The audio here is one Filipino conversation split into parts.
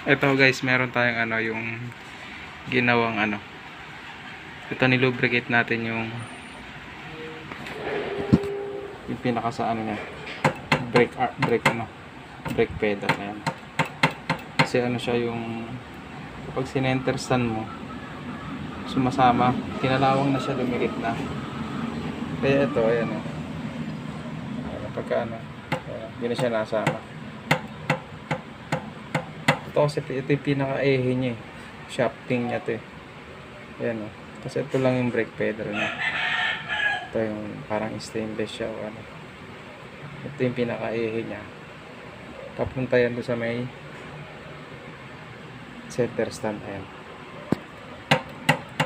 Ito guys, meron tayong yung ginawang ito, nilubricate natin yung pinaka sa niya, brake pedal na yan. Kasi siya yung kapag sinenter stand mo, sumasama, kinalawang na siya, dumikit na. Kaya ito, ayan pagka hindi na siya nasama. Ito kasi ito yung pinaka-ehe niya shafting niya ito ayan kasi ito lang yung brake pedal niya. Ito yung parang stainless siya o ito yung pinaka-ehe niya, papunta yan doon sa may center stand. Ayan,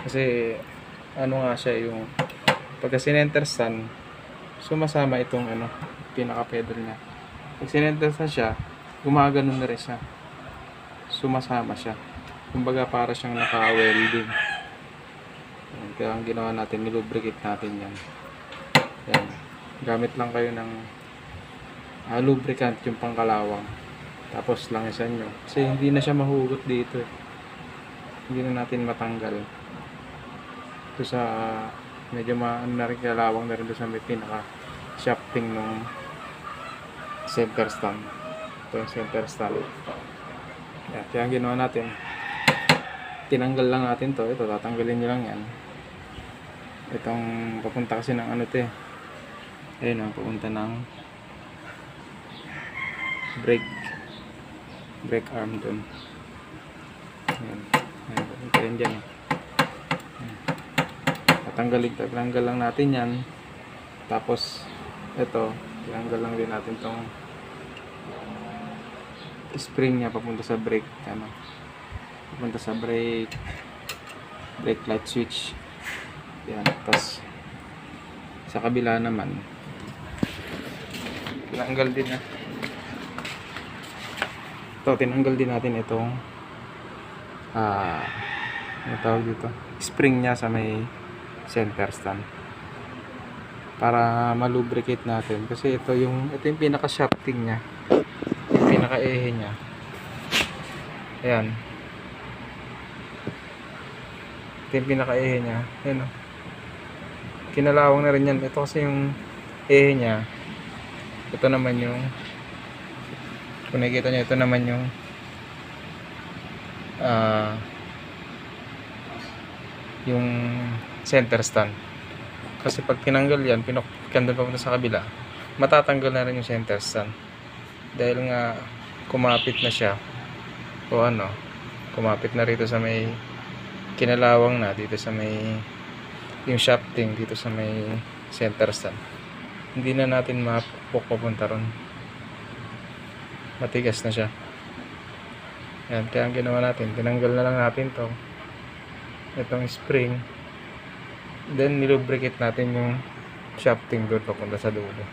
kasi nga siya yung pagka sinenter stand, sumasama itong pinaka-pedal niya. Pag sinenter stand siya, gumagano na rin siya, sumasama siya, kumbaga para siyang naka-welding. Kaya ang ginawa natin, nilubricate natin yan. Yan, gamit lang kayo ng lubricant, yung pangkalawang, tapos langisan nyo kasi hindi na siya mahugot dito hindi na natin matanggal ito sa medyo kalawang na rin doon sa may pinaka shafting ng center stand. Ito yung center stand. Yan, kaya ang ginawa natin, tinanggal lang natin ito, tatanggalin nyo lang yan. Itong papunta kasi ng ayun papunta ng brake arm dun. Ayan dyan tatanggal lang natin yan. Tapos ito, tinanggal lang din natin tong spring niya papunta sa brake, papunta sa brake light switch. Yan, tapos sa kabila naman tinanggal din tinanggal din natin itong ano tawag dito, spring niya sa may center stand para malubricate natin, kasi ito yung pinaka shafting niya, yung pinaka ehe niya. Ayan, ito yung pinaka ehe niya. Ayan kinalawang na rin yan. Ito kasi yung ehe niya, ito naman yung, kung nakikita nyo, ito naman yung yung center stand. Kasi pag tinanggal yan, pinukyan doon papunta sa kabila, matatanggal na rin yung center stand dahil nga kumapit na siya o kumapit na rito sa may kinalawang na dito sa may yung shafting dito sa may center stand. Hindi na natin mapupunta ron, matigas na siya. Yan, kaya ang ginawa natin, tinanggal na lang natin itong spring, then nilubricate natin yung shafting doon papunta sa dulo.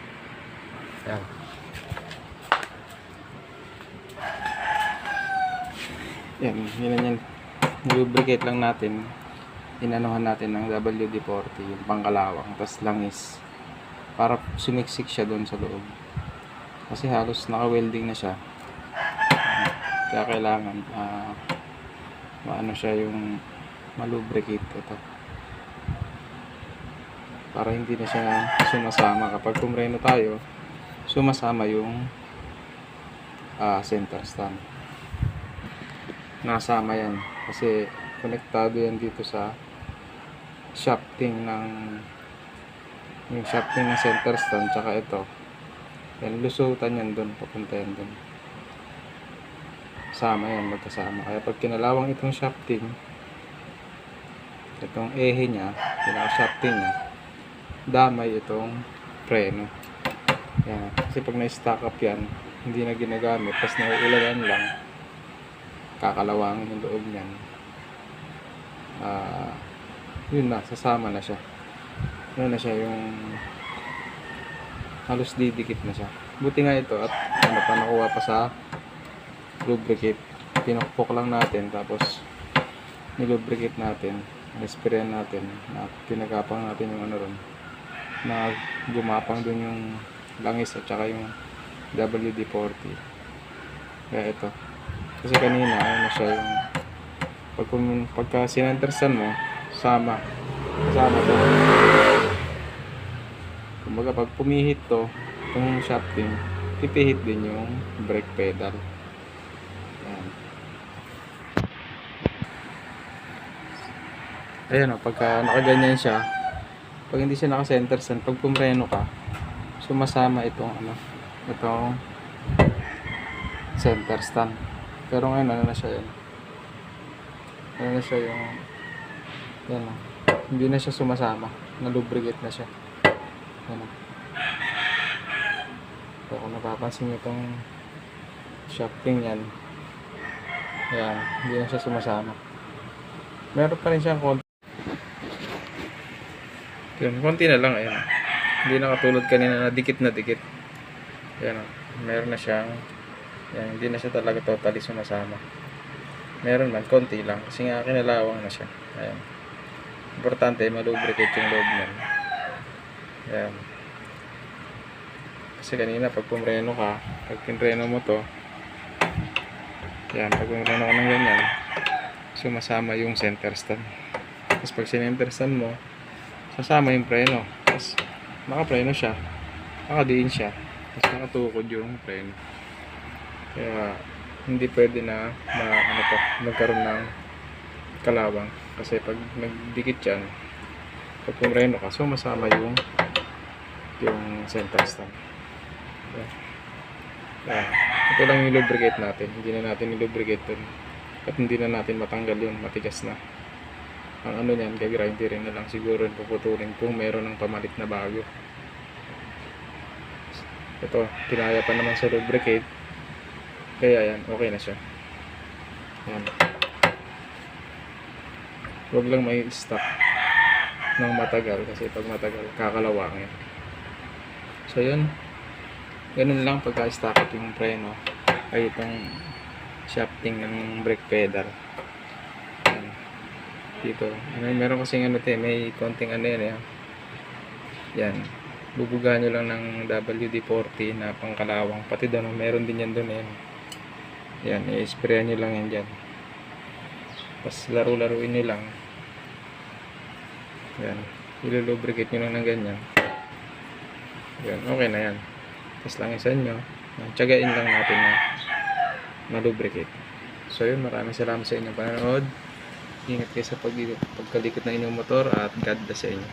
Yan, yan nilubricate lang natin, inanuhan natin ng WD-40 yung pangkalawang, tapos langis para sumiksik siya doon sa loob kasi halos naka-welding na siya. Kaya kailangan siya yung malubricate ito para hindi na siya sumasama. Kapag kumreno tayo, sumasama yung center stand, nasama yan kasi konektado yan dito sa shafting yung shafting ng center stand, tsaka ito yan, lusutan yan doon, papunta yan doon, sama yan, magkasama. Kaya pag kinalawang itong shafting, itong ehe niya, pinaka shafting niya, damay itong preno. Yan, kasi pag na-stack up yan, hindi na ginagamit, tapos nauulanan lang, kakalawangin yung loob niyan, yun na, sasama na siya. Yun na siya, yung halos didikit na siya. Buti nga ito at nakuha pa sa lubricate, pinukpok lang natin, tapos nilubricate natin, nisprayan natin, pinagapang natin yung ron, na gumapang dun yung langis at saka yung WD-40. Kaya ito, Kasi kanina, ano siya yung pagka sinentersan mo, kasama to. Kumbaga pag pumihit to, itong shafting, pipihit din yung brake pedal. Ayan. Ayan o, pagka nakaganyan siya, pag hindi siya naka-centersan, pag pumreno ka, sumasama itong itong center stand. Pero ngayon ano na siya yan? Ano na siya yung yan o. Hindi na siya sumasama. Na-lubricate na siya. Yan o. So kung napapansin nyo itong shafting yan, yan, hindi na siya sumasama. Meron pa rin siyang konti. Yun, konti na lang. Ayan. Hindi na katulad kanina na dikit na dikit. Yan o. Meron na siyang yan, hindi na siya talaga totally sumasama. Meron man, konti lang. Kasi nga kinalawang na siya. Ayan. Importante, malubricate yung loob niyan. Ayan. Kasi kanina, pag pumreno ka, pag pinreno mo to, yan, pag pumreno ka ng ganyan, sumasama yung center stand. Tapos pag sinenter stand mo, sasama yung preno. Tapos, nakapreno siya. Nakadiin siya. Tapos nakatukod yung preno. Kaya hindi pwede na magkaroon ng kalawang kasi pag nagdikit yan, pag pumreno ka, sumasama yung center stand. Ito lang yung lubricate natin, hindi na natin lubricate dun at hindi na natin matanggal yun, matigas na. Ang ano nyan, gagrinderin na lang siguro, puputulin kung meron ng pamalit na bago. Ito, pinaya pa naman sa lubricate. Kaya yan, okay na siya. Yan. Huwag lang may stop ng matagal kasi pag matagal, kakalawangin. So yun, ganun lang pagka-stack up yung preno ay itong shafting ng brake pedal. Yan. Dito, meron kasing may konting yan. Yan. Bubugahan nyo lang ng WD-40 na pangkalawang. Pati doon, meron din yan doon. Yan, i-sprayan nyo lang yan dyan. Tapos laro-laruin nyo lang. Yan, ilulubricate nyo lang ng ganyan. Yan, okay na yan. Tapos langisan nyo. Tiyagain lang natin na malubricate. So yun, maraming salamat sa inyong panonood. Ingat kayo sa pagkalikot ng inyong motor at God bless sa inyo.